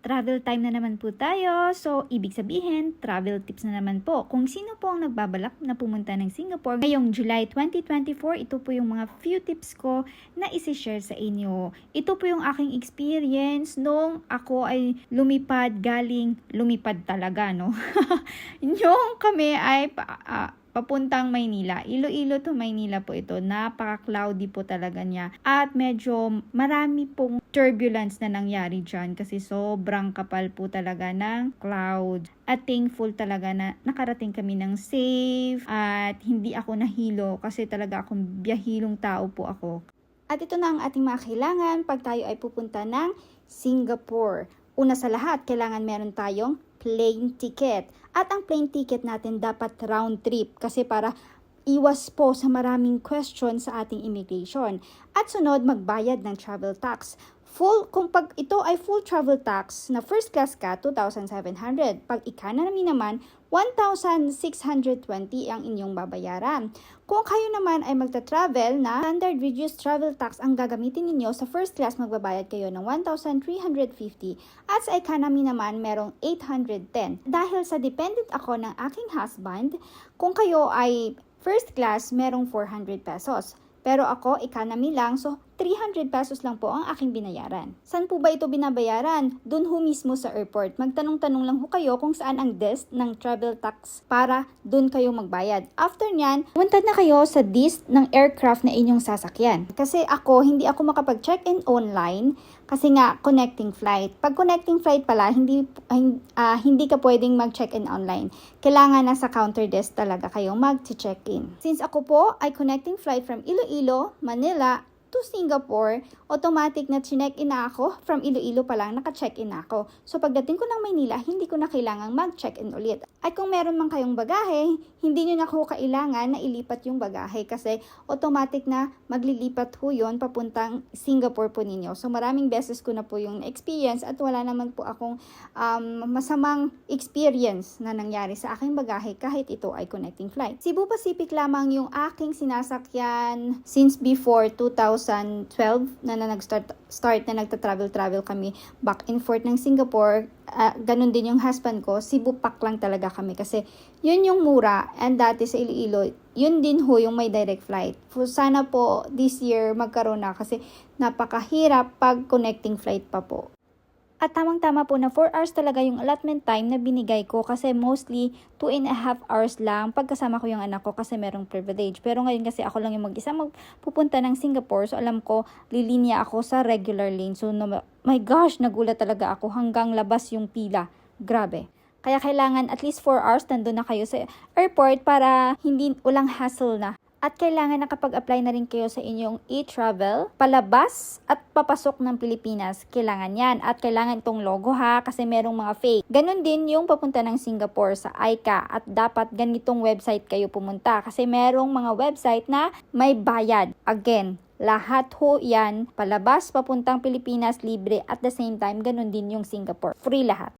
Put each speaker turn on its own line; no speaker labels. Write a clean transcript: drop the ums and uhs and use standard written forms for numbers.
Travel time na naman po tayo. So, ibig sabihin, travel tips na naman po. Kung sino po ang nagbabalak na pumunta ng Singapore ngayong July 2024, ito po yung mga few tips ko na isi-share sa inyo. Ito po yung aking experience nung ako ay lumipad talaga, no? Yung kami ay papuntang Maynila. Iloilo to Maynila po ito. Napaka-cloudy po talaga niya. At medyo marami pong turbulence na nangyari dyan kasi sobrang kapal po talaga ng cloud. At thankful talaga na nakarating kami ng safe at hindi ako nahilo kasi talaga akong biyahilong tao po ako. At ito na ang ating mga kailangan pag tayo ay pupunta ng Singapore. Una sa lahat, kailangan meron tayong plane ticket. At ang plane ticket natin dapat round trip kasi para iwas po sa maraming question sa ating immigration. At sunod, magbayad ng travel tax. Kung pag ito ay full travel tax na first class ka, 2,700. Pag economy naman, 1,620 ang inyong babayaran. Kung kayo naman ay magta-travel na standard reduced travel tax ang gagamitin ninyo, sa first class magbabayad kayo ng 1,350 at sa economy naman merong 810. Dahil sa dependent ako ng aking husband, kung kayo ay first class, merong 400 pesos. Pero ako, economy lang, so 300 pesos lang po ang aking binayaran. Saan po ba ito binabayaran? Doon ho mismo sa airport. Magtanong-tanong lang ho kayo kung saan ang desk ng travel tax para doon kayo magbayad. After nyan, pumunta na kayo sa desk ng aircraft na inyong sasakyan. Kasi ako, hindi ako makapag-check-in online kasi nga connecting flight. Pag connecting flight pala, hindi ka pwedeng mag-check-in online. Kailangan nasa counter desk talaga kayong mag-check-in. Since ako po ay connecting flight from Iloilo, Manila, to Singapore, automatic na check-in na ako. From Iloilo pa lang, naka-check-in na ako. So, pagdating ko ng Maynila, hindi ko na kailangang mag-check-in ulit. At kung meron man kayong bagahe, hindi nyo na ako kailangan na ilipat yung bagahe kasi automatic na maglilipat ho yun papuntang Singapore po ninyo. So, maraming beses ko na po yung experience at wala naman po akong masamang experience na nangyari sa aking bagahe kahit ito ay connecting flight. Cebu Pacific lamang yung aking sinasakyan since before 2012 na nag-start na nagta-travel kami back and forth ng Singapore. Ganun din yung husband ko, Cebu Pac lang talaga kami kasi yun yung mura and dati sa Iloilo, yun din ho yung may direct flight. Sana po this year magkaroon na kasi napakahirap pag connecting flight pa po. At tamang-tama po na 4 hours talaga yung allotment time na binigay ko kasi mostly 2.5 hours lang pagkasama ko yung anak ko kasi merong privilege. Pero ngayon kasi ako lang yung mag-isa magpupunta ng Singapore, so alam ko lilinya ako sa regular lane. So my gosh, nagulat talaga ako hanggang labas yung pila. Grabe. Kaya kailangan at least 4 hours nandun na kayo sa airport para hindi walang hassle na. At kailangan nakapag-apply na rin kayo sa inyong e-travel, palabas at papasok ng Pilipinas. Kailangan yan. At kailangan itong logo ha, kasi merong mga fake. Ganon din yung papunta ng Singapore sa ICA. At dapat ganitong website kayo pumunta. Kasi merong mga website na may bayad. Again, lahat ho yan, palabas, papuntang Pilipinas, libre. At the same time, ganon din yung Singapore. Free lahat.